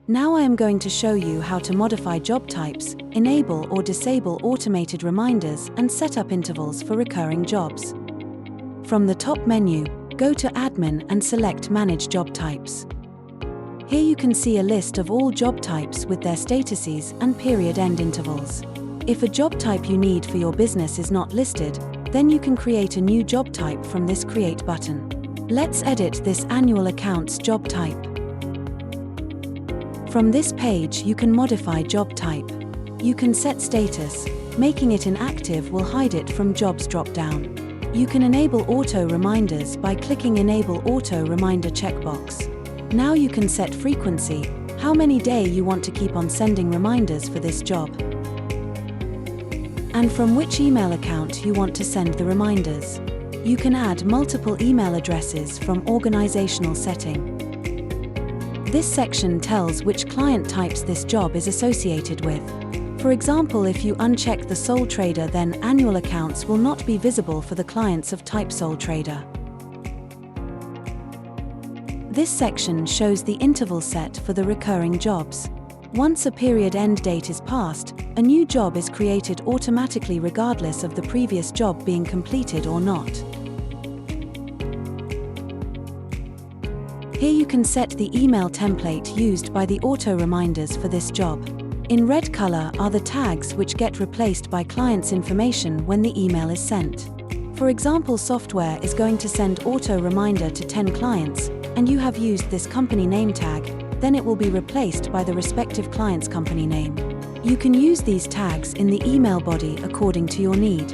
Now I am going to show you how to modify job types, enable or disable automated reminders, and set up intervals for recurring jobs. From the top menu, go to Admin and select Manage Job Types. Here you can see a list of all job types with their statuses and period end intervals. If a job type you need for your business is not listed, then you can create a new job type from this Create button. Let's edit this Annual Accounts job type. From this page you can modify job type. You can set status. Making it inactive will hide it from Jobs drop-down. You can enable auto reminders by clicking Enable Auto Reminder checkbox. Now you can set frequency, how many days you want to keep on sending reminders for this job, and from which email account you want to send the reminders. You can add multiple email addresses from Organizational Setting. This section tells which client types this job is associated with. For example, if you uncheck the sole trader, then annual accounts will not be visible for the clients of type sole trader. This section shows the interval set for the recurring jobs. Once a period end date is passed, a new job is created automatically regardless of the previous job being completed or not. Here you can set the email template used by the auto reminders for this job. In red color are the tags which get replaced by client's information when the email is sent. For example, software is going to send auto reminder to 10 clients, and you have used this company name tag, then it will be replaced by the respective client's company name. You can use these tags in the email body according to your need.